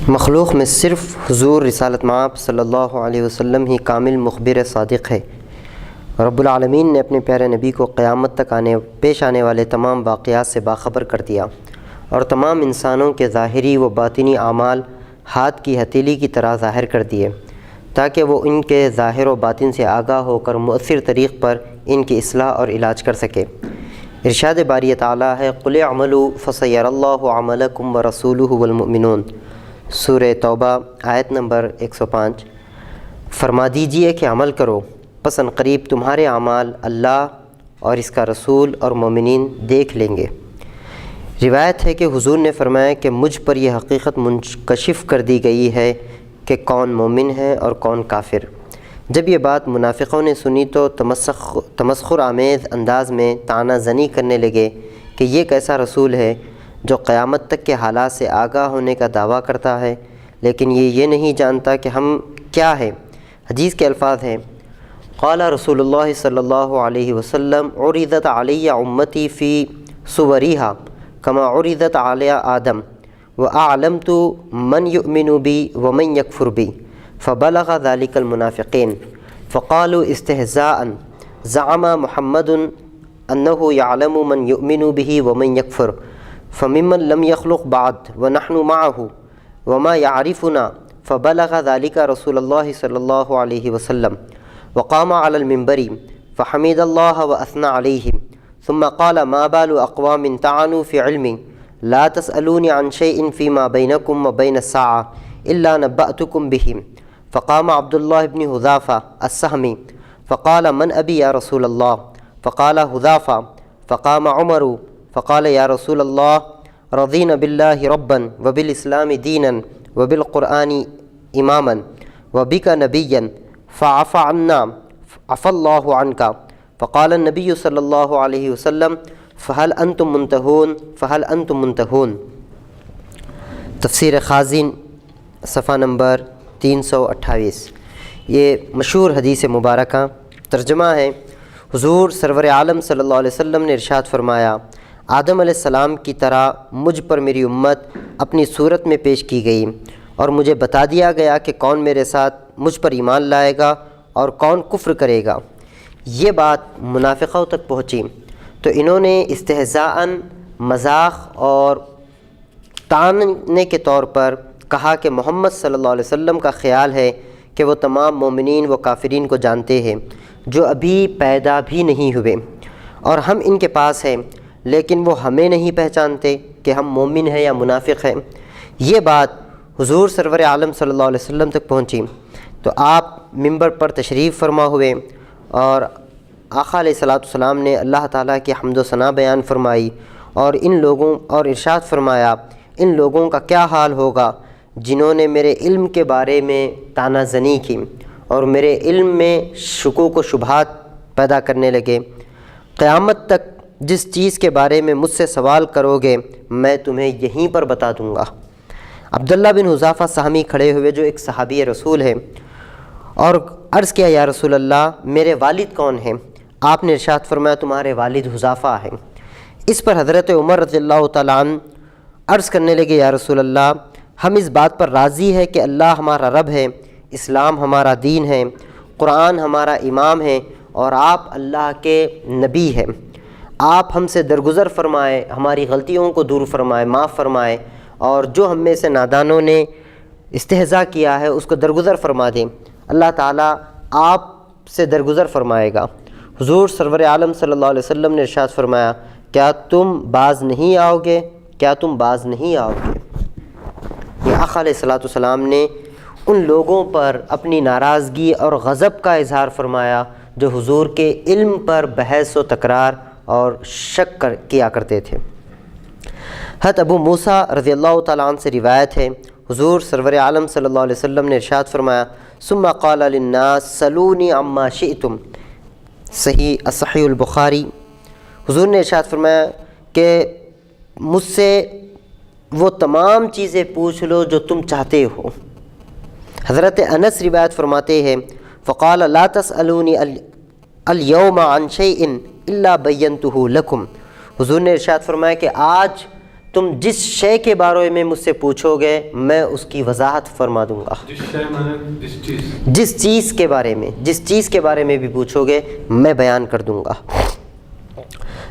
مخلوق میں صرف حضور رسالت مآب صلی اللہ علیہ وسلم ہی کامل مخبر صادق ہے۔ رب العالمین نے اپنے پیارے نبی کو قیامت تک پیش آنے والے تمام واقعات سے باخبر کر دیا اور تمام انسانوں کے ظاہری و باطنی اعمال ہاتھ کی ہتھیلی کی طرح ظاہر کر دیے تاکہ وہ ان کے ظاہر و باطن سے آگاہ ہو کر مؤثر طریق پر ان کی اصلاح اور علاج کر سکے۔ ارشاد باری تعالیٰ ہے قُلِ اعْمَلُوا فَسَيَرَى اللَّهُ عَمَلَكُمْ وَرَسُولُهُ وَالْمُؤْمِنُونَ، سورہ توبہ آیت نمبر 105۔ فرما دیجئے کہ عمل کرو، پس ان قریب تمہارے اعمال اللہ اور اس کا رسول اور مومنین دیکھ لیں گے۔ روایت ہے کہ حضور نے فرمایا کہ مجھ پر یہ حقیقت منکشف کر دی گئی ہے کہ کون مومن ہے اور کون کافر۔ جب یہ بات منافقوں نے سنی تو تمسخر آمیز انداز میں طعنہ زنی کرنے لگے کہ یہ کیسا رسول ہے جو قیامت تک کے حالات سے آگاہ ہونے کا دعویٰ کرتا ہے لیکن یہ نہیں جانتا کہ ہم کیا ہے۔ حدیث کے الفاظ ہیں قال رسول اللہ صلی اللہ علیہ وسلم عرضت علی امتی فی صورها کما عرضت علی آدم واعلمت من یؤمن بی ومن یکفر بی فبلغ ذلك المنافقین فقالوا استہزاء زعم محمد انه يعلم من یؤمن به ومن یکفر فممن لم يخلق بعد ونحن معه وما يعرفنا فبلغ ذلك رسول الله صلی اللہ علیہ وسلم وقام على المنبر فحمد الله وأثنى عليهم ثم قال ما بال أقوام طعنوا في علم لا تسألوني عن شيء فيما بينكم وبين الساعة إلا نبأتكم به فقام عبد الله بن حذافة السهمي فقال من أبي يا رسول الله فقال حذافة فقام عمر فقال يا رسول الله رضينا بالله ربا وبالإسلام دينا وبالقرآن إماما وبك نبيا فعفى عنا عفى الله عنك فقال النبي صلی اللہ علیہ وسلم فهل انتم منتهون فهل انتم منتهون۔ تفسیر خازن صفحہ نمبر 328۔ یہ مشہور حدیث مبارکہ ترجمہ ہے حضور سرور عالم صلی اللہ علیہ وسلم نے ارشاد فرمایا آدم علیہ السلام کی طرح مجھ پر میری امت اپنی صورت میں پیش کی گئی اور مجھے بتا دیا گیا کہ کون میرے ساتھ مجھ پر ایمان لائے گا اور کون کفر کرے گا۔ یہ بات منافقوں تک پہنچی تو انہوں نے استہزاءً مذاق اور طعنے کے طور پر کہا کہ محمد صلی اللہ علیہ وسلم کا خیال ہے کہ وہ تمام مومنین و کافرین کو جانتے ہیں جو ابھی پیدا بھی نہیں ہوئے اور ہم ان کے پاس ہیں لیکن وہ ہمیں نہیں پہچانتے کہ ہم مومن ہیں یا منافق ہیں۔ یہ بات حضور سرور عالم صلی اللہ علیہ وسلم تک پہنچی تو آپ منبر پر تشریف فرما ہوئے اور آقا علیہ السلام نے اللہ تعالیٰ کی حمد و ثنا بیان فرمائی اور ان لوگوں اور ارشاد فرمایا ان لوگوں کا کیا حال ہوگا جنہوں نے میرے علم کے بارے میں طعنہ زنی کی اور میرے علم میں شکوک و شبہات پیدا کرنے لگے۔ قیامت تک جس چیز کے بارے میں مجھ سے سوال کرو گے میں تمہیں یہیں پر بتا دوں گا۔ عبداللہ بن حذافہ سہمی کھڑے ہوئے جو ایک صحابی رسول ہے اور عرض کیا یا رسول اللہ میرے والد کون ہیں؟ آپ نے ارشاد فرمایا تمہارے والد حذافہ ہیں۔ اس پر حضرت عمر رضی اللہ تعالیٰ عنہ عرض کرنے لگے یا رسول اللہ ہم اس بات پر راضی ہے کہ اللہ ہمارا رب ہے، اسلام ہمارا دین ہے، قرآن ہمارا امام ہے اور آپ اللہ کے نبی ہیں۔ آپ ہم سے درگزر فرمائے، ہماری غلطیوں کو دور فرمائے، معاف فرمائے اور جو ہم میں سے نادانوں نے استہزاء کیا ہے اس کو درگزر فرما دیں، اللہ تعالیٰ آپ سے درگزر فرمائے گا۔ حضور سرور عالم صلی اللہ علیہ وسلم نے ارشاد فرمایا کیا تم باز نہیں آؤ گے؟ کیا تم باز نہیں آؤ گے؟ یہ آقا علیہ السلام نے ان لوگوں پر اپنی ناراضگی اور غضب کا اظہار فرمایا جو حضور کے علم پر بحث و تکرار اور شک کیا کرتے تھے۔ حضرت ابو موسیٰ رضی اللہ تعالیٰ عنہ سے روایت ہے حضور سرور عالم صلی اللہ علیہ وسلم نے ارشاد فرمایا ثم قال للناس سلونی عما شئتم، صحیح البخاری۔ حضور نے ارشاد فرمایا کہ مجھ سے وہ تمام چیزیں پوچھ لو جو تم چاہتے ہو۔ حضرت انس روایت فرماتے ہیں فقال لا تسألونی اليوم عن شيء الا بینتہ لکم، حضور نے ارشاد فرمایا کہ آج تم جس شے کے بارے میں مجھ سے پوچھو گے میں اس کی وضاحت فرما دوں گا۔ جس چیز کے بارے میں بھی پوچھو گے میں بیان کر دوں گا۔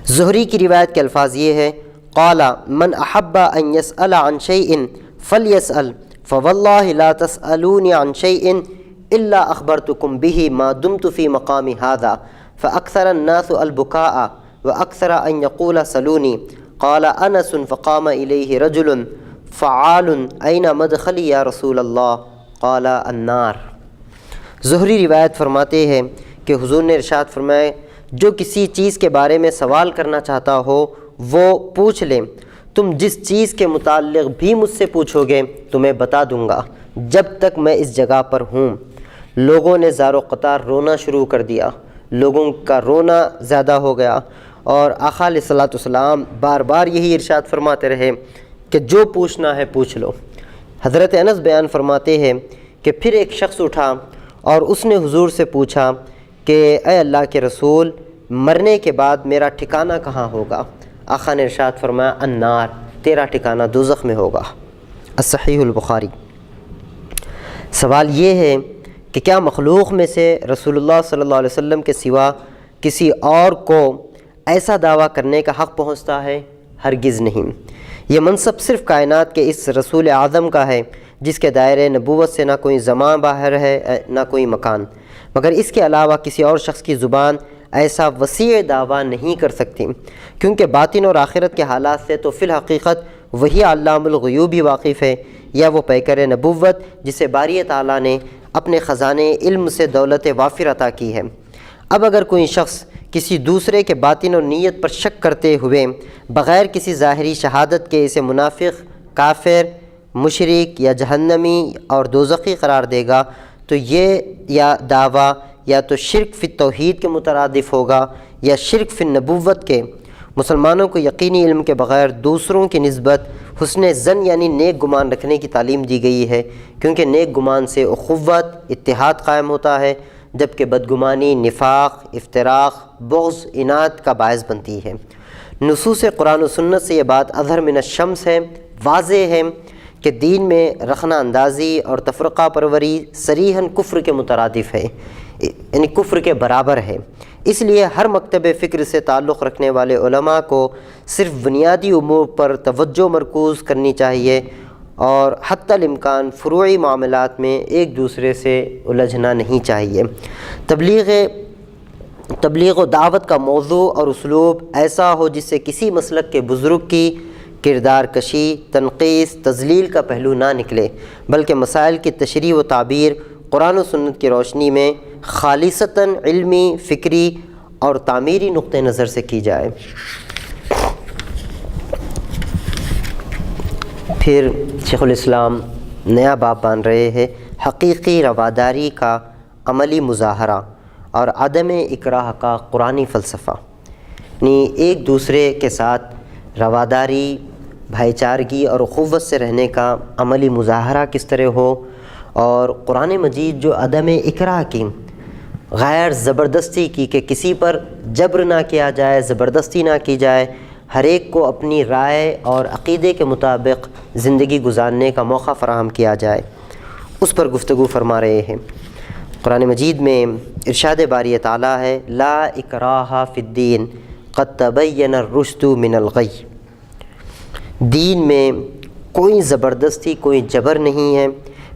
زہری کی روایت کے الفاظ یہ ہے، قال من احب ان يسأل عن شيء فليسأل فوالله لا تسألوني عن شيء الا اخبرتكم به ما دمت في مقام هذا فاكثر الناس البكاء واكثر ان يقول سلوني قال انس فقام اليه رجل فعال اين مدخلي یا رسول اللہ قال النار۔ زہری روایت فرماتے ہیں کہ حضور نے ارشاد فرمایا، جو کسی چیز کے بارے میں سوال کرنا چاہتا ہو وہ پوچھ لیں، تم جس چیز کے متعلق بھی مجھ سے پوچھو گے تمہیں بتا دوں گا جب تک میں اس جگہ پر ہوں۔ لوگوں نے زار و قطار رونا شروع کر دیا، لوگوں کا رونا زیادہ ہو گیا، اور آقا علیہ الصلوۃ والسلام بار بار یہی ارشاد فرماتے رہے کہ جو پوچھنا ہے پوچھ لو۔ حضرت انس بیان فرماتے ہیں کہ پھر ایک شخص اٹھا اور اس نے حضور سے پوچھا کہ اے اللہ کے رسول، مرنے کے بعد میرا ٹھکانہ کہاں ہوگا؟ آقا نے ارشاد فرمایا النار، تیرا ٹھکانہ دوزخ میں ہوگا۔ الصحیح البخاری۔ سوال یہ ہے کہ کیا مخلوق میں سے رسول اللہ صلی اللہ علیہ وسلم کے سوا کسی اور کو ایسا دعویٰ کرنے کا حق پہنچتا ہے؟ ہرگز نہیں۔ یہ منصب صرف کائنات کے اس رسول اعظم کا ہے جس کے دائرے نبوت سے نہ کوئی زمان باہر ہے نہ کوئی مکان، مگر اس کے علاوہ کسی اور شخص کی زبان ایسا وسیع دعویٰ نہیں کر سکتی، کیونکہ باطن اور آخرت کے حالات سے تو فی الحقیقت وہی علام الغیوب ہی واقف ہے، یا وہ پیکر نبوت جسے باری تعالیٰ نے اپنے خزانے علم سے دولت وافر عطا کی ہے۔ اب اگر کوئی شخص کسی دوسرے کے باطن اور نیت پر شک کرتے ہوئے بغیر کسی ظاہری شہادت کے اسے منافق، کافر، مشرک یا جہنمی اور دوزخی قرار دے گا تو یہ یا دعویٰ یا تو شرک فی التوحید کے مترادف ہوگا یا شرک فی النبوت کے۔ مسلمانوں کو یقینی علم کے بغیر دوسروں کی نسبت حسن ظن یعنی نیک گمان رکھنے کی تعلیم دی گئی ہے، کیونکہ نیک گمان سے اخوت، اتحاد قائم ہوتا ہے، جبکہ بدگمانی نفاق، افتراق، بغض، اناد کا باعث بنتی ہے۔ نصوص قرآن و سنت سے یہ بات اظہر من الشمس ہے، واضح ہے کہ دین میں رخنہ اندازی اور تفرقہ پروری صریحاً کفر کے مترادف ہے، یعنی کفر کے برابر ہے۔ اس لیے ہر مکتب فکر سے تعلق رکھنے والے علماء کو صرف بنیادی امور پر توجہ مرکوز کرنی چاہیے اور حتی الامکان فروعی معاملات میں ایک دوسرے سے الجھنا نہیں چاہیے۔ تبلیغ و دعوت کا موضوع اور اسلوب ایسا ہو جس سے کسی مسلک کے بزرگ کی کردار کشی، تنقیص، تذلیل کا پہلو نہ نکلے، بلکہ مسائل کی تشریح و تعبیر قرآن و سنت کی روشنی میں خالصتاً علمی، فکری اور تعمیری نقطہ نظر سے کی جائے۔ پھر شیخ الاسلام نیا باب باندھ رہے ہیں، حقیقی رواداری کا عملی مظاہرہ اور عدم اکراہ کا قرآنی فلسفہ، یعنی ایک دوسرے کے ساتھ رواداری، بھائی چارگی اور اخوت سے رہنے کا عملی مظاہرہ کس طرح ہو، اور قرآن مجید جو عدم اکراہ کی، غیر زبردستی کی، کہ کسی پر جبر نہ کیا جائے، زبردستی نہ کی جائے، ہر ایک کو اپنی رائے اور عقیدے کے مطابق زندگی گزارنے کا موقع فراہم کیا جائے، اس پر گفتگو فرما رہے ہیں۔ قرآن مجید میں ارشاد باری تعالیٰ ہے، لا اکراہ فی الدین قد تبین الرشد من الغی۔ دین میں کوئی زبردستی، کوئی جبر نہیں ہے،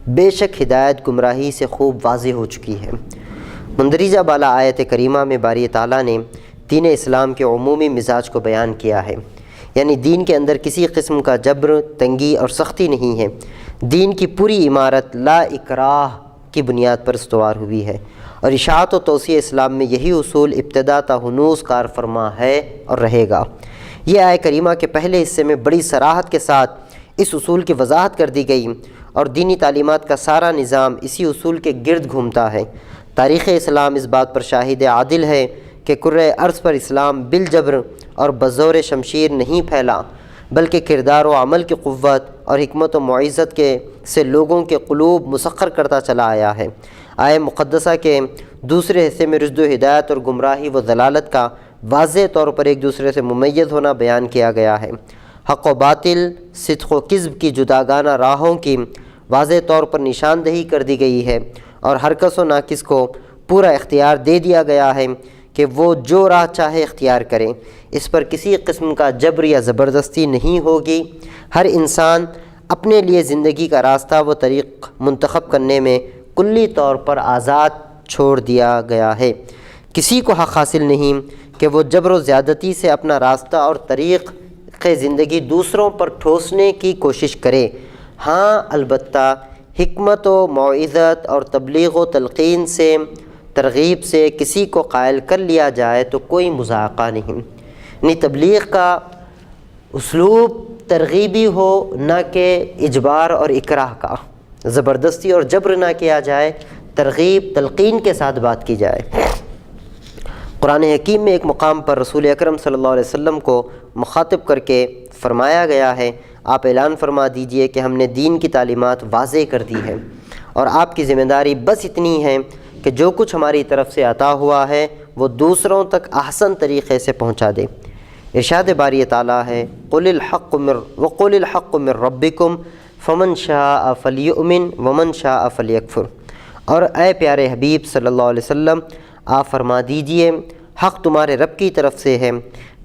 بے شک ہدایت گمراہی سے خوب واضح ہو چکی ہے۔ مندرجہ بالا آیت کریمہ میں باری تعالیٰ نے دین اسلام کے عمومی مزاج کو بیان کیا ہے، یعنی دین کے اندر کسی قسم کا جبر، تنگی اور سختی نہیں ہے۔ دین کی پوری عمارت لا اکراہ کی بنیاد پر استوار ہوئی ہے، اور اشاعت و توسیع اسلام میں یہی اصول ابتدا تا ہنوز کار فرما ہے اور رہے گا۔ یہ آیت کریمہ کے پہلے حصے میں بڑی صراحت کے ساتھ اس اصول کی وضاحت کر دی گئی، اور دینی تعلیمات کا سارا نظام اسی اصول کے گرد گھومتا ہے۔ تاریخ اسلام اس بات پر شاہد عادل ہے کہ کرۂ ارض پر اسلام بالجبر اور بزور شمشیر نہیں پھیلا، بلکہ کردار و عمل کی قوت اور حکمت و معزت کے سے لوگوں کے قلوب مسخر کرتا چلا آیا ہے۔ آیہ مقدسہ کے دوسرے حصے میں رشد و ہدایت اور گمراہی و ضلالت کا واضح طور پر ایک دوسرے سے ممیز ہونا بیان کیا گیا ہے۔ حق و باطل، صدق و کذب کی جداگانہ راہوں کی واضح طور پر نشاندہی کر دی گئی ہے، اور ہر کس و ناقص کو پورا اختیار دے دیا گیا ہے کہ وہ جو راہ چاہے اختیار کرے۔ اس پر کسی قسم کا جبر یا زبردستی نہیں ہوگی۔ ہر انسان اپنے لیے زندگی کا راستہ و طریق منتخب کرنے میں کلی طور پر آزاد چھوڑ دیا گیا ہے۔ کسی کو حق حاصل نہیں کہ وہ جبر و زیادتی سے اپنا راستہ اور طریق زندگی دوسروں پر ٹھوسنے کی کوشش کرے۔ ہاں البتہ حکمت و موعظت اور تبلیغ و تلقین سے، ترغیب سے کسی کو قائل کر لیا جائے تو کوئی مذاقہ نہیں۔ یعنی تبلیغ کا اسلوب ترغیبی ہو، نہ کہ اجبار اور اکراہ کا، زبردستی اور جبر نہ کیا جائے، ترغیب تلقین کے ساتھ بات کی جائے۔ قرآن حکیم میں ایک مقام پر رسول اکرم صلی اللہ علیہ وسلم کو مخاطب کر کے فرمایا گیا ہے، آپ اعلان فرما دیجئے کہ ہم نے دین کی تعلیمات واضح کر دی ہے، اور آپ کی ذمہ داری بس اتنی ہے کہ جو کچھ ہماری طرف سے عطا ہوا ہے وہ دوسروں تک احسن طریقے سے پہنچا دے۔ ارشاد باری تعالیٰ ہے، قُلِ الْحَقُّ مِنْ رَبِّكُمْ فَمَنْ شَاءَ فَلْيُؤْمِنْ وَمَنْ شَاءَ فَلْيَكْفُرْ۔ اور اے پیارے حبیب صلی اللہ علیہ وسلم، آپ فرما دیجئے حق تمہارے رب کی طرف سے ہے،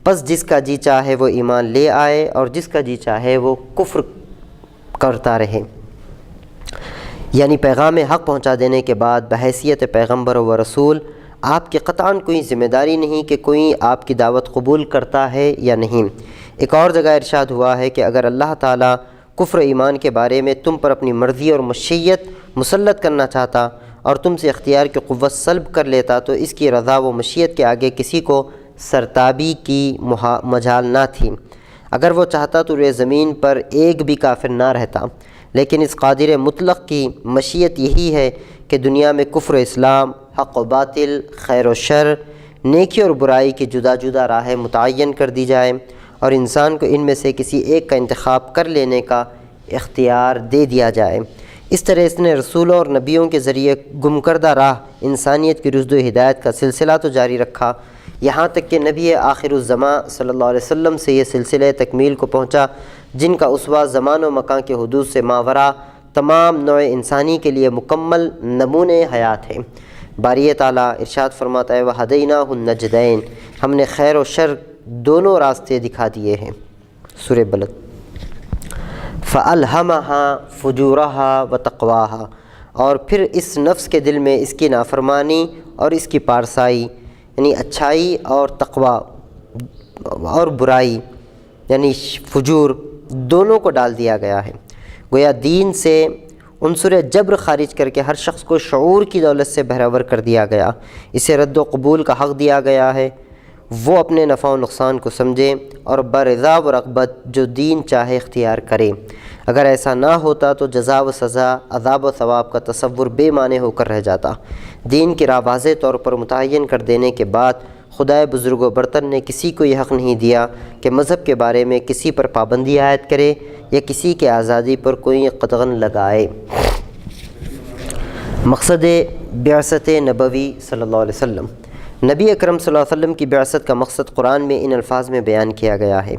پس جس کا جی چاہے وہ ایمان لے آئے اور جس کا جی چاہے وہ کفر کرتا رہے۔ یعنی پیغام حق پہنچا دینے کے بعد بحیثیت پیغمبر و رسول آپ کی قطعاً کوئی ذمہ داری نہیں کہ کوئی آپ کی دعوت قبول کرتا ہے یا نہیں۔ ایک اور جگہ ارشاد ہوا ہے کہ اگر اللہ تعالیٰ کفر ایمان کے بارے میں تم پر اپنی مرضی اور مشیت مسلط کرنا چاہتا اور تم سے اختیار کی قوت سلب کر لیتا تو اس کی رضا و مشیت کے آگے کسی کو سرتابی کی مجال نہ تھی۔ اگر وہ چاہتا تو روئے زمین پر ایک بھی کافر نہ رہتا، لیکن اس قادر مطلق کی مشیت یہی ہے کہ دنیا میں کفر و اسلام، حق و باطل، خیر و شر، نیکی اور برائی کی جدا جدا راہیں متعین کر دی جائے اور انسان کو ان میں سے کسی ایک کا انتخاب کر لینے کا اختیار دے دیا جائے۔ اس طرح اس نے رسولوں اور نبیوں کے ذریعے گم کردہ راہ انسانیت کی رشد و ہدایت کا سلسلہ تو جاری رکھا، یہاں تک کہ نبی آخر الزماں صلی اللہ علیہ وسلم سے یہ سلسلہ تکمیل کو پہنچا، جن کا اسوہ زمان و مکان کے حدود سے ماورا تمام نوع انسانی کے لیے مکمل نمونے حیات ہے۔ باری تعالیٰ ارشاد فرماتا ہے وَہَدَيْنَاهُ النَّجْدَيْنِ، ہم نے خیر و شر دونوں راستے دکھا دیے ہیں۔ سورہ بلد۔ فَأَلْهَمَهَا فُجُورَهَا وَتَقْوَاهَا، اور پھر اس نفس کے دل میں اس کی نافرمانی اور اس کی پارسائی، یعنی اچھائی اور تقوی اور برائی یعنی فجور، دونوں کو ڈال دیا گیا ہے۔ گویا دین سے عنصر جبر خارج کر کے ہر شخص کو شعور کی دولت سے بہرور کر دیا گیا، اسے رد و قبول کا حق دیا گیا ہے، وہ اپنے نفع و نقصان کو سمجھے اور برضا و رغبت جو دین چاہے اختیار کرے۔ اگر ایسا نہ ہوتا تو جزا و سزا، عذاب و ثواب کا تصور بے معنی ہو کر رہ جاتا۔ دین کی راہ واضح طور پر متعین کر دینے کے بعد خدائے بزرگ و برتر نے کسی کو یہ حق نہیں دیا کہ مذہب کے بارے میں کسی پر پابندی عائد کرے یا کسی کے آزادی پر کوئی قدغن لگائے۔ مقصد بعثت نبوی صلی اللہ علیہ وسلم، نبی اکرم صلی اللہ علیہ وسلم کی بعثت کا مقصد قرآن میں ان الفاظ میں بیان کیا گیا ہے،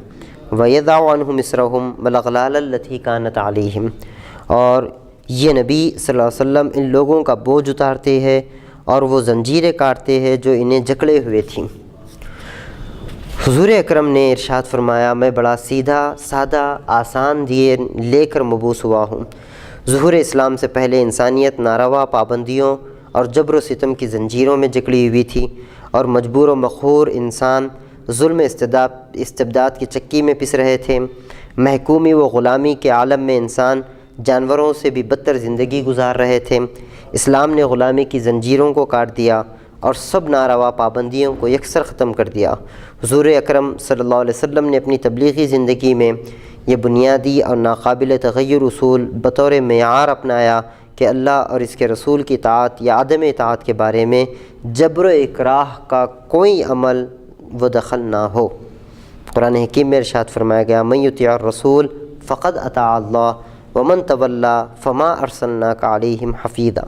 وَيَضَعُ عَنْهُمْ إِصْرَهُمْ وَالْأَغْلَالَ الَّتِي كَانَتْ عَلَيْهِمْ، اور یہ نبی صلی اللہ علیہ وسلم ان لوگوں کا بوجھ اتارتے ہیں اور وہ زنجیریں کاٹتے ہیں جو انہیں جکڑے ہوئے تھیں۔ حضور اکرم نے ارشاد فرمایا میں بڑا سیدھا سادہ آسان دین لے کر مبعوث ہوا ہوں۔ ظہور اسلام سے پہلے انسانیت ناروا پابندیوں اور جبر و ستم کی زنجیروں میں جکڑی ہوئی تھی اور مجبور و مقہور انسان ظلم استبداد کی چکی میں پس رہے تھے۔ محکومی و غلامی کے عالم میں انسان جانوروں سے بھی بدتر زندگی گزار رہے تھے۔ اسلام نے غلامی کی زنجیروں کو کاٹ دیا اور سب ناروا پابندیوں کو یکسر ختم کر دیا۔ حضور اکرم صلی اللہ علیہ وسلم نے اپنی تبلیغی زندگی میں یہ بنیادی اور ناقابل تغیر اصول بطور معیار اپنایا کہ اللہ اور اس کے رسول کی اطاعت یا عدم اطاعت کے بارے میں جبر و اکراہ کا کوئی عمل و دخل نہ ہو۔ قرآن حکیم میں ارشاد فرمایا گیا من یطیع الرسول فقد اطاع اللہ ومن تولی فما ارسلناک علیہم حفیظا،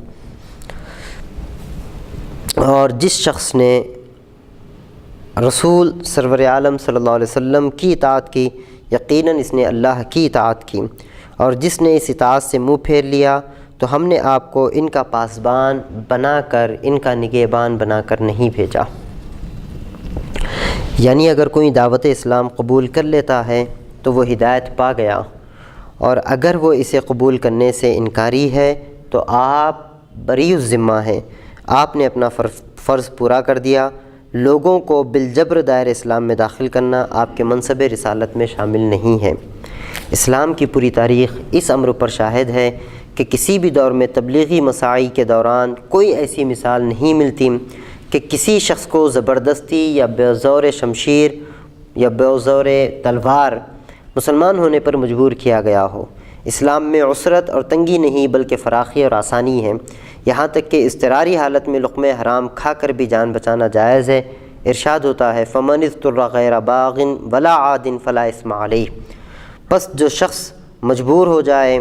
اور جس شخص نے رسول سرور عالم صلی اللہ علیہ وسلم کی اطاعت کی یقیناً اس نے اللہ کی اطاعت کی، اور جس نے اس اطاعت سے منہ پھیر لیا تو ہم نے آپ کو ان کا پاسبان بنا کر، ان کا نگہبان بنا کر نہیں بھیجا۔ یعنی اگر کوئی دعوت اسلام قبول کر لیتا ہے تو وہ ہدایت پا گیا، اور اگر وہ اسے قبول کرنے سے انکاری ہے تو آپ بری الذمہ ہیں، آپ نے اپنا فرض پورا کر دیا۔ لوگوں کو بالجبر دائر اسلام میں داخل کرنا آپ کے منصب رسالت میں شامل نہیں ہے۔ اسلام کی پوری تاریخ اس امر پر شاہد ہے کہ کسی بھی دور میں تبلیغی مساعی کے دوران کوئی ایسی مثال نہیں ملتی کہ کسی شخص کو زبردستی یا بزور شمشیر یا بزور تلوار مسلمان ہونے پر مجبور کیا گیا ہو۔ اسلام میں عسرت اور تنگی نہیں بلکہ فراخی اور آسانی ہے، یہاں تک کہ اضطراری حالت میں لقمہ حرام کھا کر بھی جان بچانا جائز ہے۔ ارشاد ہوتا ہے فَمَنِ اضْطُرَّ غَيْرَ بَاغٍ وَلَا عَادٍ فَلَا إِثْمَ عَلَيْهِ، پس جو شخص مجبور ہو جائے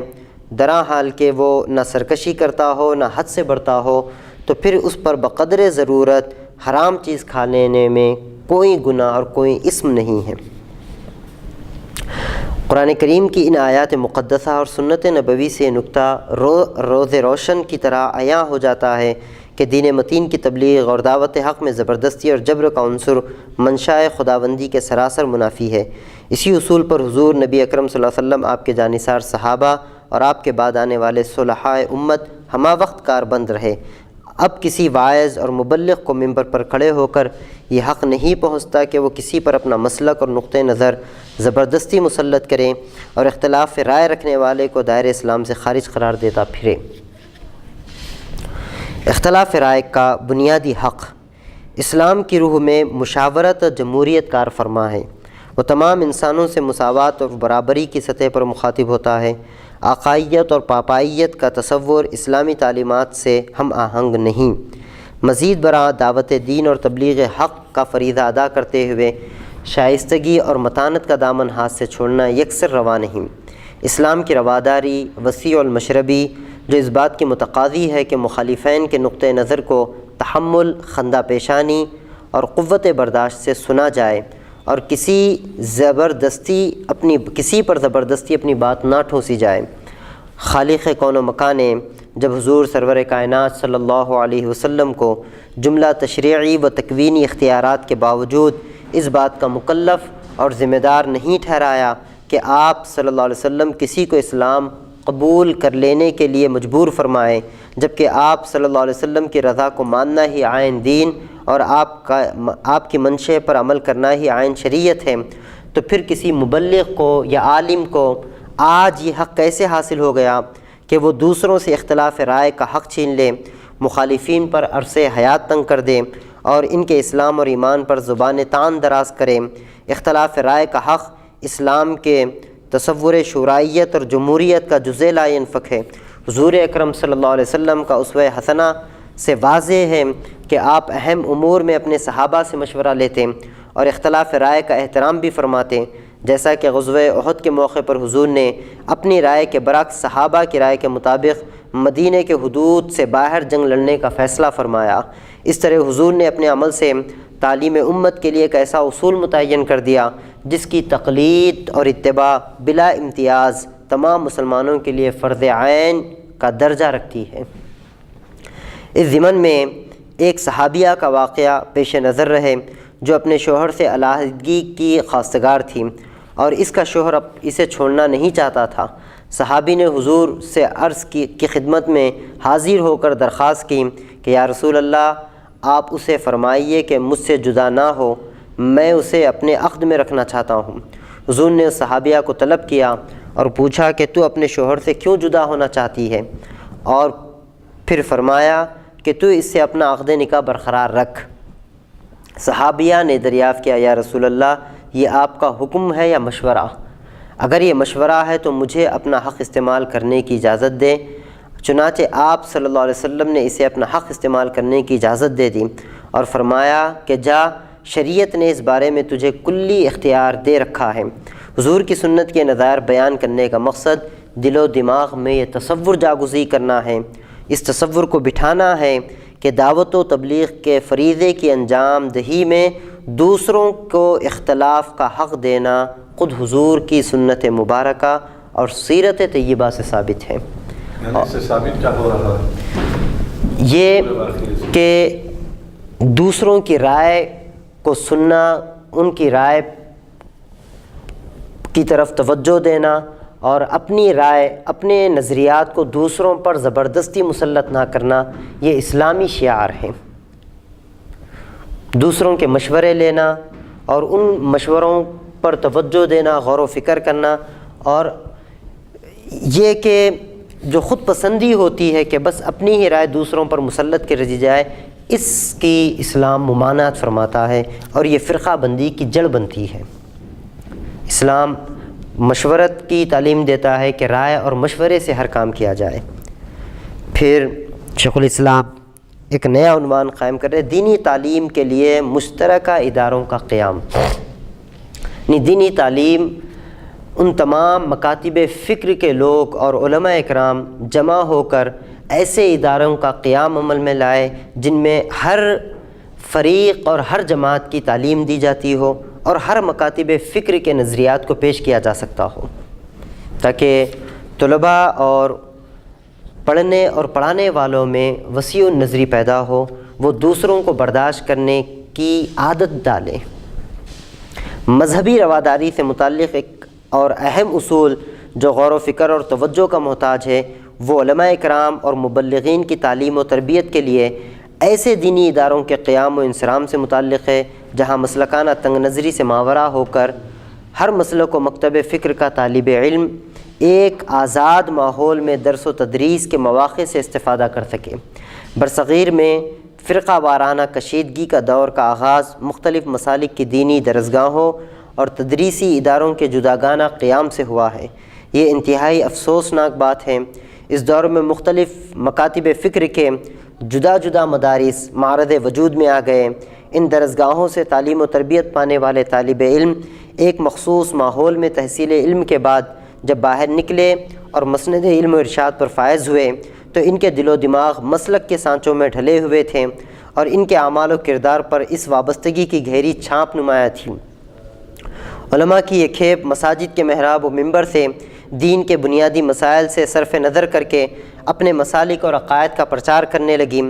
درا حال کہ وہ نہ سرکشی کرتا ہو نہ حد سے بڑھتا ہو تو پھر اس پر بقدر ضرورت حرام چیز کھا لینے میں کوئی گناہ اور کوئی اسم نہیں ہے۔ قرآن کریم کی ان آیات مقدسہ اور سنت نبوی سے نکتہ روز روشن کی طرح عیاں ہو جاتا ہے کہ دین متین کی تبلیغ اور دعوت حق میں زبردستی اور جبر کا عنصر منشاء خداوندی کے سراسر منافی ہے۔ اسی اصول پر حضور نبی اکرم صلی اللہ علیہ وسلم، آپ کے جانثار صحابہ اور آپ کے بعد آنے والے صلحاء امت ہمہ وقت کاربند رہے۔ اب کسی واعظ اور مبلغ کو منبر پر کھڑے ہو کر یہ حق نہیں پہنچتا کہ وہ کسی پر اپنا مسلک اور نقطہ نظر زبردستی مسلط کرے اور اختلاف رائے رکھنے والے کو دائرہ اسلام سے خارج قرار دیتا پھرے۔ اختلاف رائے کا بنیادی حق اسلام کی روح میں مشاورت اور جمہوریت کار فرما ہے۔ وہ تمام انسانوں سے مساوات اور برابری کی سطح پر مخاطب ہوتا ہے۔ آقائیت اور پاپائیت کا تصور اسلامی تعلیمات سے ہم آہنگ نہیں۔ مزید برآں دعوت دین اور تبلیغ حق کا فریضہ ادا کرتے ہوئے شائستگی اور متانت کا دامن ہاتھ سے چھوڑنا یکسر روا نہیں۔ اسلام کی رواداری وسیع المشربی جو اس بات کی متقاضی ہے کہ مخالفین کے نقطہ نظر کو تحمل، خندہ پیشانی اور قوت برداشت سے سنا جائے اور کسی پر زبردستی اپنی بات نہ ٹھونسی جائے۔ خالق کون و مکان نے جب حضور سرور کائنات صلی اللہ علیہ وسلم کو جملہ تشریعی و تکوینی اختیارات کے باوجود اس بات کا مکلف اور ذمہ دار نہیں ٹھہرایا کہ آپ صلی اللہ علیہ وسلم کسی کو اسلام قبول کر لینے کے لیے مجبور فرمائیں، جبکہ آپ صلی اللہ علیہ وسلم کی رضا کو ماننا ہی عین دین اور آپ کی منشے پر عمل کرنا ہی عین شریعت ہے، تو پھر کسی مبلغ کو یا عالم کو آج یہ حق کیسے حاصل ہو گیا کہ وہ دوسروں سے اختلاف رائے کا حق چھین لے، مخالفین پر عرصے حیات تنگ کر دے اور ان کے اسلام اور ایمان پر زبان تان دراز کرے۔ اختلاف رائے کا حق اسلام کے تصور شورائیت اور جمہوریت کا جزء لا ينفک ہے۔ حضور اکرم صلی اللہ علیہ وسلم کا اسوہ حسنہ سے واضح ہے کہ آپ اہم امور میں اپنے صحابہ سے مشورہ لیتے اور اختلاف رائے کا احترام بھی فرماتے، جیسا کہ غزوہ احد کے موقع پر حضور نے اپنی رائے کے برعکس صحابہ کی رائے کے مطابق مدینہ کے حدود سے باہر جنگ لڑنے کا فیصلہ فرمایا۔ اس طرح حضور نے اپنے عمل سے تعلیم امت کے لیے ایک ایسا اصول متعین کر دیا جس کی تقلید اور اتباع بلا امتیاز تمام مسلمانوں کے لیے فرض عین کا درجہ رکھتی ہے۔ اس ضمن میں ایک صحابیہ کا واقعہ پیش نظر رہے جو اپنے شوہر سے علیحدگی کی خواستگار تھی اور اس کا شوہر اسے چھوڑنا نہیں چاہتا تھا۔ صحابی نے حضور سے عرض کی خدمت میں حاضر ہو کر درخواست کی کہ یا رسول اللہ، آپ اسے فرمائیے کہ مجھ سے جدا نہ ہو، میں اسے اپنے عقد میں رکھنا چاہتا ہوں۔ حضور نے اس صحابیہ کو طلب کیا اور پوچھا کہ تو اپنے شوہر سے کیوں جدا ہونا چاہتی ہے، اور پھر فرمایا کہ تو اس سے اپنا عقد نکاح برقرار رکھ۔ صحابیہ نے دریافت کیا یا رسول اللہ، یہ آپ کا حکم ہے یا مشورہ؟ اگر یہ مشورہ ہے تو مجھے اپنا حق استعمال کرنے کی اجازت دے۔ چنانچہ آپ صلی اللہ علیہ وسلم نے اسے اپنا حق استعمال کرنے کی اجازت دے دی اور فرمایا کہ جا، شریعت نے اس بارے میں تجھے کلی اختیار دے رکھا ہے۔ حضور کی سنت کے نظائر بیان کرنے کا مقصد دل و دماغ میں یہ تصور جاگزی کرنا ہے، اس تصور کو بٹھانا ہے کہ دعوت و تبلیغ کے فریضے کی انجام دہی میں دوسروں کو اختلاف کا حق دینا خود حضور کی سنت مبارکہ اور سیرت طیبہ سے ثابت ہے۔ یعنی اس سے ثابت کیا ہو رہا ہے؟ یہ کہ دوسروں کی رائے کو سننا، ان کی رائے کی طرف توجہ دینا اور اپنی رائے، اپنے نظریات کو دوسروں پر زبردستی مسلط نہ کرنا، یہ اسلامی شعار ہیں۔ دوسروں کے مشورے لینا اور ان مشوروں پر توجہ دینا، غور و فکر کرنا، اور یہ کہ جو خود پسندی ہوتی ہے کہ بس اپنی ہی رائے دوسروں پر مسلط کر دی جائے، اس کی اسلام ممانعت فرماتا ہے اور یہ فرقہ بندی کی جڑ بنتی ہے۔ اسلام مشورت کی تعلیم دیتا ہے کہ رائے اور مشورے سے ہر کام کیا جائے۔ پھر شیخ الاسلام ایک نیا عنوان قائم کر رہے، دینی تعلیم کے لیے مشترکہ اداروں کا قیام۔ دینی تعلیم ان تمام مکاتب فکر کے لوگ اور علماء اکرام جمع ہو کر ایسے اداروں کا قیام عمل میں لائے جن میں ہر فریق اور ہر جماعت کی تعلیم دی جاتی ہو اور ہر مکاتب فکر کے نظریات کو پیش کیا جا سکتا ہو، تاکہ طلباء اور پڑھنے اور پڑھانے والوں میں وسیع النظری پیدا ہو، وہ دوسروں کو برداشت کرنے کی عادت ڈالیں۔ مذہبی رواداری سے متعلق ایک اور اہم اصول جو غور و فکر اور توجہ کا محتاج ہے، وہ علماء اکرام اور مبلغین کی تعلیم و تربیت کے لیے ایسے دینی اداروں کے قیام و انصرام سے متعلق ہے جہاں مسلکانہ تنگ نظری سے ماورا ہو کر ہر مسلک و مکتب فکر کا طالب علم ایک آزاد ماحول میں درس و تدریس کے مواقع سے استفادہ کر سکے۔ برصغیر میں فرقہ وارانہ کشیدگی کا دور کا آغاز مختلف مسالک کی دینی درسگاہوں اور تدریسی اداروں کے جداگانہ قیام سے ہوا ہے۔ یہ انتہائی افسوسناک بات ہے۔ اس دور میں مختلف مکاتب فکر کے جدا جدا مدارس معرض وجود میں آ گئے۔ ان درسگاہوں سے تعلیم و تربیت پانے والے طالب علم ایک مخصوص ماحول میں تحصیل علم کے بعد جب باہر نکلے اور مسند علم و ارشاد پر فائز ہوئے تو ان کے دل و دماغ مسلک کے سانچوں میں ڈھلے ہوئے تھے اور ان کے اعمال و کردار پر اس وابستگی کی گہری چھاپ نمایاں تھی۔ علماء کی یہ کھیپ مساجد کے محراب و منبر سے دین کے بنیادی مسائل سے صرف نظر کر کے اپنے مسالک اور عقائد کا پرچار کرنے لگی۔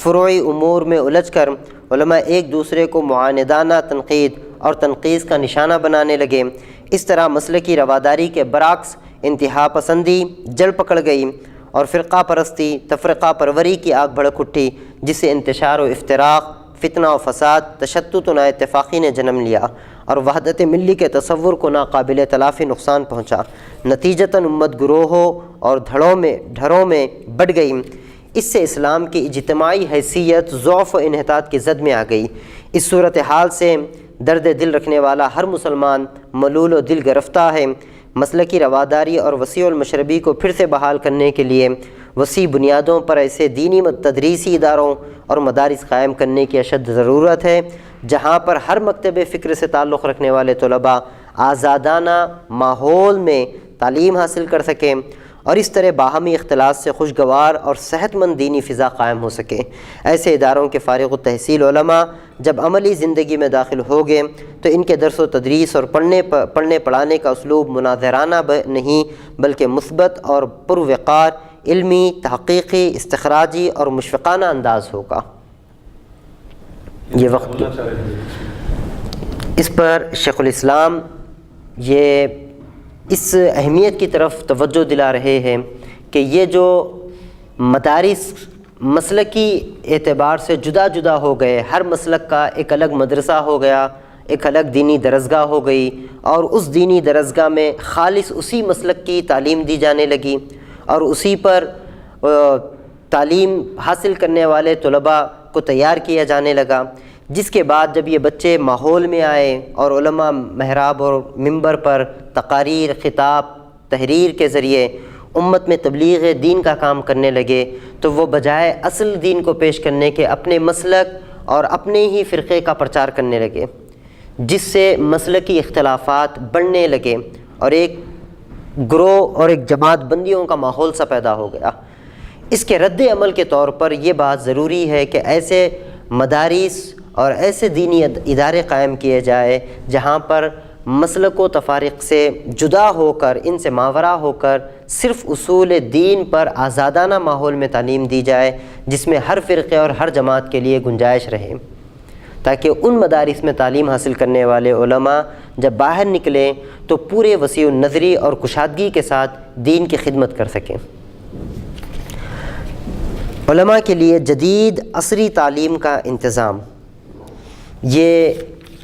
فروعی امور میں الجھ کر علماء ایک دوسرے کو معاندانہ تنقید اور تنقیص کا نشانہ بنانے لگے۔ اس طرح مسلکی رواداری کے برعکس انتہا پسندی جڑ پکڑ گئی اور فرقہ پرستی، تفرقہ پروری کی آگ بھڑک اٹھی، جس سے انتشار و افتراق، فتنہ و فساد، تشتت و نااتفاقی نے جنم لیا اور وحدت ملی کے تصور کو ناقابل تلافی نقصان پہنچا۔ نتیجتاً امت گروہوں اور ڈھروں میں بٹ گئی۔ اس سے اسلام کی اجتماعی حیثیت ضعف و انحطاط کی زد میں آ گئی۔ اس صورتحال سے درد دل رکھنے والا ہر مسلمان ملول و دل گرفتہ ہے۔ مسلکی رواداری اور وسیع المشربی کو پھر سے بحال کرنے کے لیے وسیع بنیادوں پر ایسے دینی تدریسی اداروں اور مدارس قائم کرنے کی اشد ضرورت ہے جہاں پر ہر مکتب فکر سے تعلق رکھنے والے طلباء آزادانہ ماحول میں تعلیم حاصل کر سکیں اور اس طرح باہمی اختلاط سے خوشگوار اور صحت مند دینی فضا قائم ہو سکے۔ ایسے اداروں کے فارغ التحصیل علماء جب عملی زندگی میں داخل ہو گئے تو ان کے درس و تدریس اور پڑھنے پڑھانے کا اسلوب مناظرانہ نہیں بلکہ مثبت اور پروقار، علمی، تحقیقی، استخراجی اور مشفقانہ انداز ہوگا۔ یہ وقت اس پر شیخ الاسلام یہ اس اہمیت کی طرف توجہ دلا رہے ہیں کہ یہ جو مدارس مسلکی اعتبار سے جدا جدا ہو گئے، ہر مسلک کا ایک الگ مدرسہ ہو گیا، ایک الگ دینی درسگاہ ہو گئی اور اس دینی درسگاہ میں خالص اسی مسلک کی تعلیم دی جانے لگی اور اسی پر تعلیم حاصل کرنے والے طلباء کو تیار کیا جانے لگا، جس کے بعد جب یہ بچے ماحول میں آئے اور علماء محراب اور منبر پر تقاریر، خطاب، تحریر کے ذریعے امت میں تبلیغ دین کا کام کرنے لگے تو وہ بجائے اصل دین کو پیش کرنے کے اپنے مسلک اور اپنے ہی فرقے کا پرچار کرنے لگے، جس سے مسلکی اختلافات بڑھنے لگے اور ایک گروہ اور ایک جماعت بندیوں کا ماحول سا پیدا ہو گیا۔ اس کے رد عمل کے طور پر یہ بات ضروری ہے کہ ایسے مدارس اور ایسے دینی ادارے قائم کیے جائے جہاں پر مسلک و تفارق سے جدا ہو کر، ان سے ماورا ہو کر صرف اصول دین پر آزادانہ ماحول میں تعلیم دی جائے جس میں ہر فرقے اور ہر جماعت کے لیے گنجائش رہے، تاکہ ان مدارس میں تعلیم حاصل کرنے والے علماء جب باہر نکلیں تو پورے وسیع النظری اور کشادگی کے ساتھ دین کی خدمت کر سکیں۔ علماء کے لیے جدید عصری تعلیم کا انتظام، یہ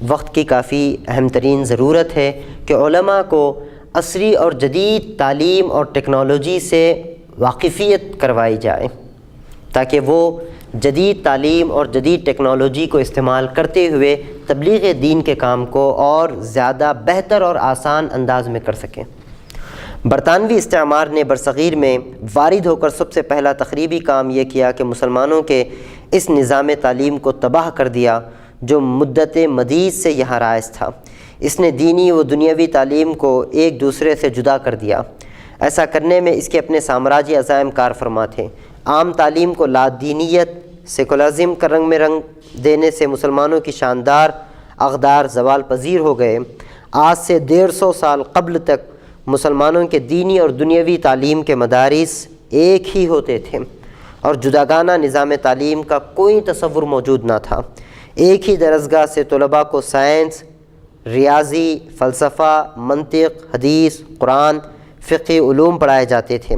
وقت کی کافی اہم ترین ضرورت ہے کہ علماء کو عصری اور جدید تعلیم اور ٹیکنالوجی سے واقفیت کروائی جائے تاکہ وہ جدید تعلیم اور جدید ٹیکنالوجی کو استعمال کرتے ہوئے تبلیغ دین کے کام کو اور زیادہ بہتر اور آسان انداز میں کر سکیں۔ برطانوی استعمار نے برصغیر میں وارد ہو کر سب سے پہلا تخریبی کام یہ کیا کہ مسلمانوں کے اس نظام تعلیم کو تباہ کر دیا جو مدت مدید سے یہاں رائج تھا۔ اس نے دینی و دنیاوی تعلیم کو ایک دوسرے سے جدا کر دیا۔ ایسا کرنے میں اس کے اپنے سامراجی عزائم کار فرما تھے۔ عام تعلیم کو لادینیت، سیکولرزم کا رنگ میں رنگ دینے سے مسلمانوں کی شاندار اقدار زوال پذیر ہو گئے۔ آج سے 150 سال قبل تک مسلمانوں کے دینی اور دنیاوی تعلیم کے مدارس ایک ہی ہوتے تھے اور جداگانہ نظام تعلیم کا کوئی تصور موجود نہ تھا۔ ایک ہی درسگاہ سے طلباء کو سائنس، ریاضی، فلسفہ، منطق، حدیث، قرآن، فقہ علوم پڑھائے جاتے تھے،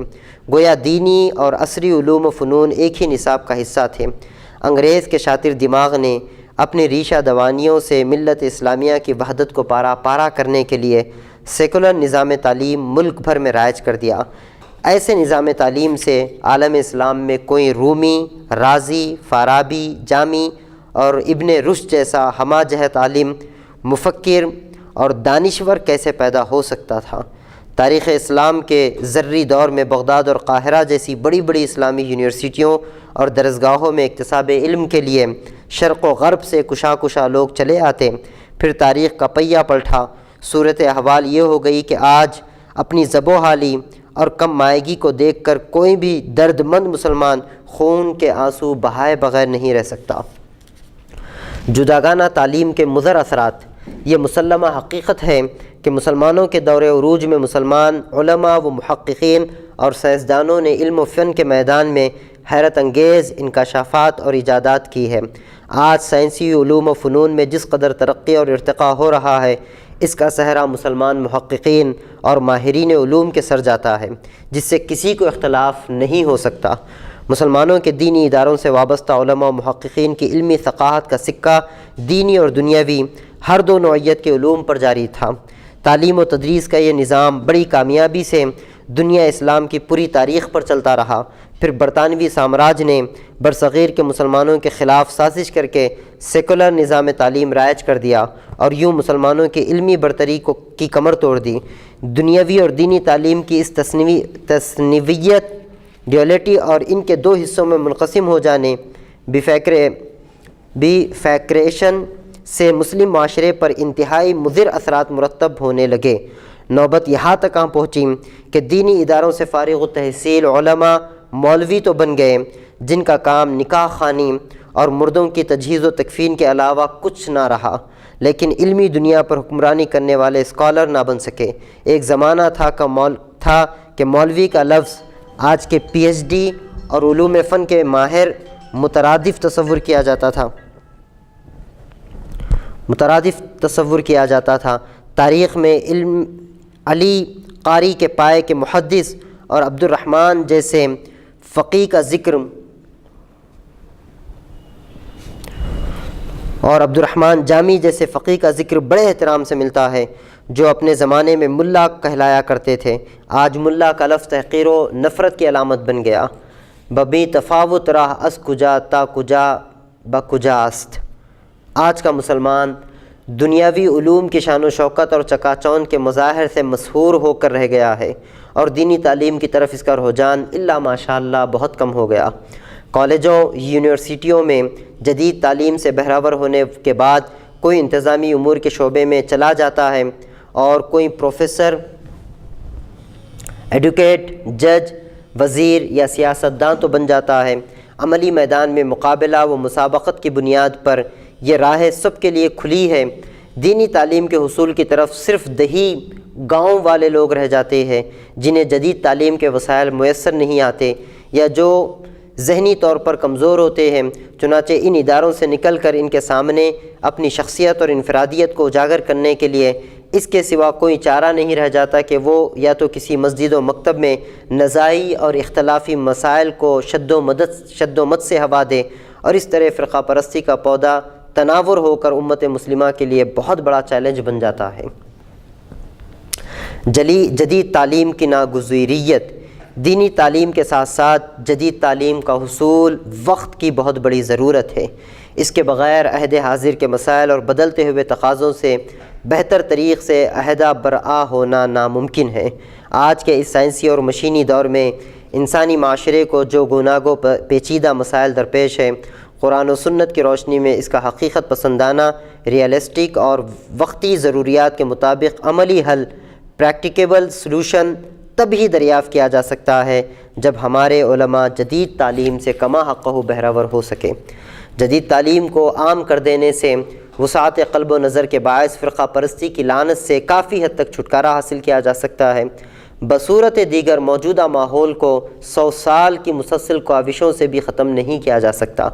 گویا دینی اور عصری علوم و فنون ایک ہی نصاب کا حصہ تھے۔ انگریز کے شاطر دماغ نے اپنی ریشہ دوانیوں سے ملت اسلامیہ کی وحدت کو پارا پارا کرنے کے لیے سیکولر نظام تعلیم ملک بھر میں رائج کر دیا۔ ایسے نظام تعلیم سے عالم اسلام میں کوئی رومی، رازی، فارابی، جامی اور ابن رشد جیسا ہمہ جہت عالم، مفکر اور دانشور کیسے پیدا ہو سکتا تھا؟ تاریخ اسلام کے زرعی دور میں بغداد اور قاہرہ جیسی بڑی بڑی اسلامی یونیورسٹیوں اور درسگاہوں میں اکتساب علم کے لیے شرق و غرب سے کشا لوگ چلے آتے۔ پھر تاریخ کا پہیہ پلٹا۔ صورت احوال یہ ہو گئی کہ آج اپنی زب و حالی اور کم مائگی کو دیکھ کر کوئی بھی درد مند مسلمان خون کے آنسو بہائے بغیر نہیں رہ سکتا۔ جداگانہ تعلیم کے مضر اثرات، یہ مسلمہ حقیقت ہے کہ مسلمانوں کے دور عروج میں مسلمان علماء و محققین اور سائنسدانوں نے علم و فن کے میدان میں حیرت انگیز انکشافات اور ایجادات کی ہے۔ آج سائنسی علوم و فنون میں جس قدر ترقی اور ارتقاء ہو رہا ہے، اس کا صحرا مسلمان محققین اور ماہرین علوم کے سر جاتا ہے، جس سے کسی کو اختلاف نہیں ہو سکتا۔ مسلمانوں کے دینی اداروں سے وابستہ علماء و محققین کی علمی ثقافت کا سکہ دینی اور دنیاوی ہر دو نوعیت کے علوم پر جاری تھا۔ تعلیم و تدریس کا یہ نظام بڑی کامیابی سے دنیا اسلام کی پوری تاریخ پر چلتا رہا۔ پھر برطانوی سامراج نے برصغیر کے مسلمانوں کے خلاف سازش کر کے سیکولر نظام تعلیم رائج کر دیا اور یوں مسلمانوں کی علمی برتری کی کمر توڑ دی۔ دنیاوی اور دینی تعلیم کی اس تصنیویت، ڈیولیٹی اور ان کے دو حصوں میں منقسم ہو جانے، بیفیکریشن سے مسلم معاشرے پر انتہائی مضر اثرات مرتب ہونے لگے۔ نوبت یہاں تک پہنچی کہ دینی اداروں سے فارغ التحصیل علماء مولوی تو بن گئے جن کا کام نکاح خوانی اور مردوں کی تجہیز و تکفین کے علاوہ کچھ نہ رہا، لیکن علمی دنیا پر حکمرانی کرنے والے اسکالر نہ بن سکے۔ ایک زمانہ تھا کہ مولوی کا لفظ آج کے پی ایچ ڈی اور علوم فن کے ماہر مترادف تصور کیا جاتا تھا۔ تاریخ میں علم علی قاری کے پائے کے محدث اور عبد الرحمن جیسے فقیہ کا ذکر اور عبد الرحمن جامی جیسے فقیہ کا ذکر بڑے احترام سے ملتا ہے، جو اپنے زمانے میں ملا کہلایا کرتے تھے۔ آج ملا کا لفظ تحقیر و نفرت کی علامت بن گیا۔ ببی تفاوت راہ از کجا تا کجا بکجا است۔ آج کا مسلمان دنیاوی علوم کی شان و شوکت اور چکا چوند کے مظاہر سے مسحور ہو کر رہ گیا ہے اور دینی تعلیم کی طرف اس کا رجحان الا ماشاءاللہ بہت کم ہو گیا۔ کالجوں، یونیورسٹیوں میں جدید تعلیم سے بہرور ہونے کے بعد کوئی انتظامی امور کے شعبے میں چلا جاتا ہے اور کوئی پروفیسر، ایڈوکیٹ، جج، وزیر یا سیاستدان تو بن جاتا ہے۔ عملی میدان میں مقابلہ و مسابقت کی بنیاد پر یہ راہ سب کے لیے کھلی ہے۔ دینی تعلیم کے حصول کی طرف صرف دیہی گاؤں والے لوگ رہ جاتے ہیں جنہیں جدید تعلیم کے وسائل میسر نہیں آتے یا جو ذہنی طور پر کمزور ہوتے ہیں۔ چنانچہ ان اداروں سے نکل کر ان کے سامنے اپنی شخصیت اور انفرادیت کو اجاگر کرنے کے لیے اس کے سوا کوئی چارہ نہیں رہ جاتا کہ وہ یا تو کسی مسجد و مکتب میں نزاعی اور اختلافی مسائل کو شد و مد سے ہوا دے، اور اس طرح فرقہ پرستی کا پودا تناور ہو کر امت مسلمہ کے لیے بہت بڑا چیلنج بن جاتا ہے۔ جدید تعلیم کی ناگزیریت۔ دینی تعلیم کے ساتھ ساتھ جدید تعلیم کا حصول وقت کی بہت بڑی ضرورت ہے۔ اس کے بغیر عہد حاضر کے مسائل اور بدلتے ہوئے تقاضوں سے بہتر طریق سے عہدہ برآ ہونا ناممکن ہے۔ آج کے اس سائنسی اور مشینی دور میں انسانی معاشرے کو جو گوناگو پیچیدہ مسائل درپیش ہے، قرآن و سنت کی روشنی میں اس کا حقیقت پسندانہ، ریئلسٹک اور وقتی ضروریات کے مطابق عملی حل، پریکٹیکیبل سلوشن تب ہی دریافت کیا جا سکتا ہے جب ہمارے علماء جدید تعلیم سے کما حقہ بہرور ہو سکے۔ جدید تعلیم کو عام کر دینے سے وسعت قلب و نظر کے باعث فرقہ پرستی کی لعنت سے کافی حد تک چھٹکارا حاصل کیا جا سکتا ہے۔ بصورت دیگر موجودہ ماحول کو 100 سال کی مسلسل کاوشوں سے بھی ختم نہیں کیا جا سکتا۔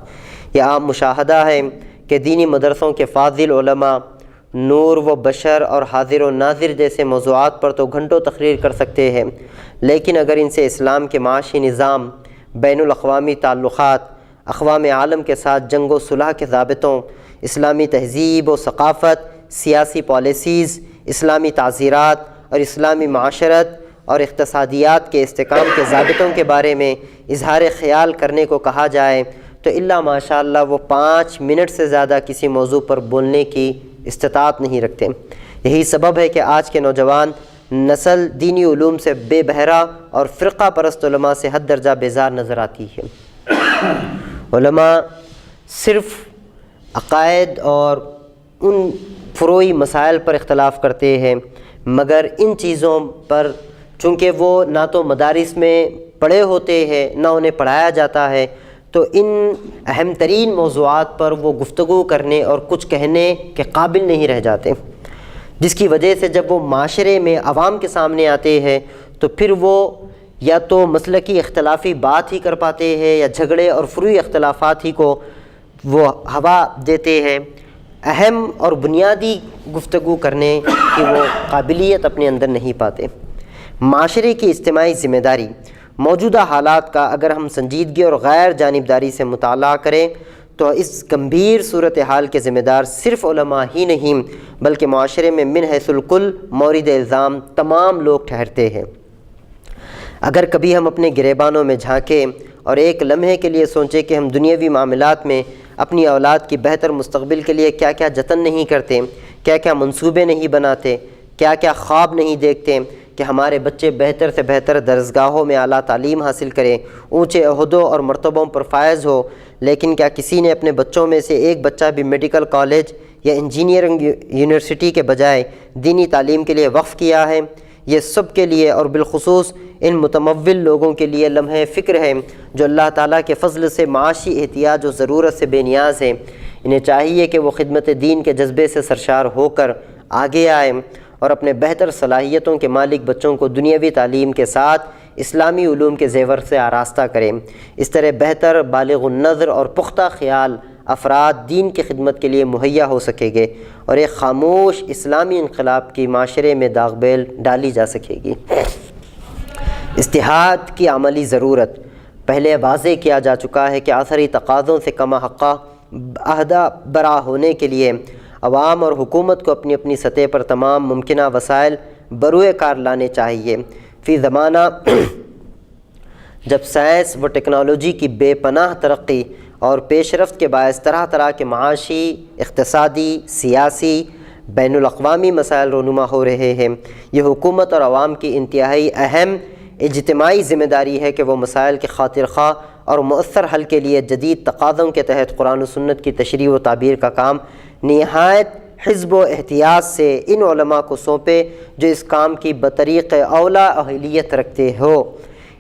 یہ عام مشاہدہ ہے کہ دینی مدرسوں کے فاضل علماء نور و بشر اور حاضر و ناظر جیسے موضوعات پر تو گھنٹوں تقریر کر سکتے ہیں، لیکن اگر ان سے اسلام کے معاشی نظام، بین الاقوامی تعلقات، اقوام عالم کے ساتھ جنگ و صلح کے ضابطوں، اسلامی تہذیب و ثقافت، سیاسی پالیسیز، اسلامی تعزیرات اور اسلامی معاشرت اور اقتصادیات کے استحکام کے ضابطوں کے بارے میں اظہار خیال کرنے کو کہا جائے تو الا ماشاء اللہ وہ 5 منٹ سے زیادہ کسی موضوع پر بولنے کی استطاعت نہیں رکھتے۔ یہی سبب ہے کہ آج کے نوجوان نسل دینی علوم سے بے بہرا اور فرقہ پرست علماء سے حد درجہ بیزار نظر آتی ہے۔ علماء صرف عقائد اور ان فروعی مسائل پر اختلاف کرتے ہیں، مگر ان چیزوں پر چونکہ وہ نہ تو مدارس میں پڑھے ہوتے ہیں نہ انہیں پڑھایا جاتا ہے، تو ان اہم ترین موضوعات پر وہ گفتگو کرنے اور کچھ کہنے کے قابل نہیں رہ جاتے، جس کی وجہ سے جب وہ معاشرے میں عوام کے سامنے آتے ہیں تو پھر وہ یا تو مسلکی اختلافی بات ہی کر پاتے ہیں یا جھگڑے اور فروعی اختلافات ہی کو وہ ہوا دیتے ہیں، اہم اور بنیادی گفتگو کرنے کی وہ قابلیت اپنے اندر نہیں پاتے۔ معاشرے کی اجتماعی ذمہ داری۔ موجودہ حالات کا اگر ہم سنجیدگی اور غیر جانبداری سے مطالعہ کریں تو اس گمبھیر صورتحال کے ذمہ دار صرف علماء ہی نہیں بلکہ معاشرے میں من حیث الکل مورد الزام تمام لوگ ٹھہرتے ہیں۔ اگر کبھی ہم اپنے گریبانوں میں جھانکیں اور ایک لمحے کے لیے سوچیں کہ ہم دنیاوی معاملات میں اپنی اولاد کی بہتر مستقبل کے لیے کیا کیا جتن نہیں کرتے، کیا کیا منصوبے نہیں بناتے، کیا کیا خواب نہیں دیکھتے کہ ہمارے بچے بہتر سے بہتر درسگاہوں میں اعلیٰ تعلیم حاصل کریں، اونچے عہدوں اور مرتبوں پر فائز ہو، لیکن کیا کسی نے اپنے بچوں میں سے ایک بچہ بھی میڈیکل کالج یا انجینئرنگ یونیورسٹی کے بجائے دینی تعلیم کے لیے وقف کیا ہے؟ یہ سب کے لیے اور بالخصوص ان متمول لوگوں کے لیے لمحہ فکر ہے جو اللہ تعالیٰ کے فضل سے معاشی احتیاج و ضرورت سے بے نیاز ہیں۔ انہیں چاہیے کہ وہ خدمت دین کے جذبے سے سرشار ہو کر آگے آئیں اور اپنے بہتر صلاحیتوں کے مالک بچوں کو دنیاوی تعلیم کے ساتھ اسلامی علوم کے زیور سے آراستہ کریں۔ اس طرح بہتر، بالغ النظر اور پختہ خیال افراد دین کی خدمت کے لیے مہیا ہو سکیں گے اور ایک خاموش اسلامی انقلاب کی معاشرے میں داغ بیل ڈالی جا سکے گی۔ اجتہاد کی عملی ضرورت۔ پہلے واضح کیا جا چکا ہے کہ عصری تقاضوں سے کما حقہ عہدہ برآ ہونے کے لیے عوام اور حکومت کو اپنی اپنی سطح پر تمام ممکنہ وسائل بروئے کار لانے چاہیے۔ فی زمانہ جب سائنس و ٹیکنالوجی کی بے پناہ ترقی اور پیش رفت کے باعث طرح طرح کے معاشی، اقتصادی، سیاسی، بین الاقوامی مسائل رونما ہو رہے ہیں، یہ حکومت اور عوام کی انتہائی اہم اجتماعی ذمہ داری ہے کہ وہ مسائل کے خاطر خواہ اور مؤثر حل کے لیے جدید تقاضوں کے تحت قرآن و سنت کی تشریح و تعبیر کا کام نہایت حزب و احتیاط سے ان علماء کو سونپے جو اس کام کی بطریق اولا اہلیت رکھتے ہو۔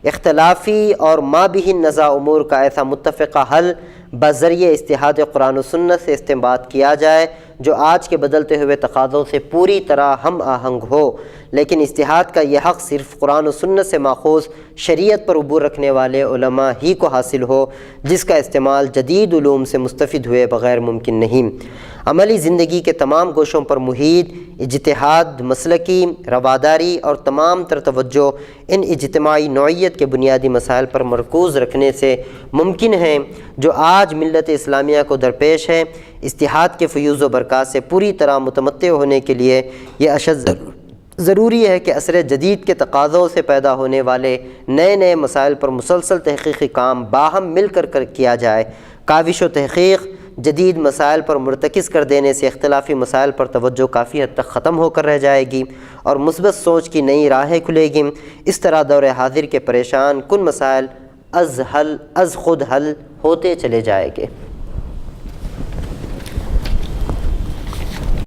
اختلافی اور ما بہ نزاع امور کا ایسا متفقہ حل بذریعہ اجتہاد قرآن و سنت سے استنباط کیا جائے جو آج کے بدلتے ہوئے تقاضوں سے پوری طرح ہم آہنگ ہو، لیکن اجتہاد کا یہ حق صرف قرآن و سنت سے ماخوذ شریعت پر عبور رکھنے والے علماء ہی کو حاصل ہو، جس کا استعمال جدید علوم سے مستفید ہوئے بغیر ممکن نہیں۔ عملی زندگی کے تمام گوشوں پر محیط اجتہاد، مسلکی رواداری اور تمام تر توجہ ان اجتماعی نوعیت کے بنیادی مسائل پر مرکوز رکھنے سے ممکن ہے جو آج ملت اسلامیہ کو درپیش ہے۔ اجتہاد کے فیوز و برکات سے پوری طرح متمتع ہونے کے لیے یہ اشد ضروری ہے کہ عصر جدید کے تقاضوں سے پیدا ہونے والے نئے مسائل پر مسلسل تحقیقی کام باہم مل کر کیا جائے۔ کاوش و تحقیق جدید مسائل پر مرتکز کر دینے سے اختلافی مسائل پر توجہ کافی حد تک ختم ہو کر رہ جائے گی اور مثبت سوچ کی نئی راہیں کھلے گی۔ اس طرح دور حاضر کے پریشان کن مسائل از خود حل ہوتے چلے جائیں گے۔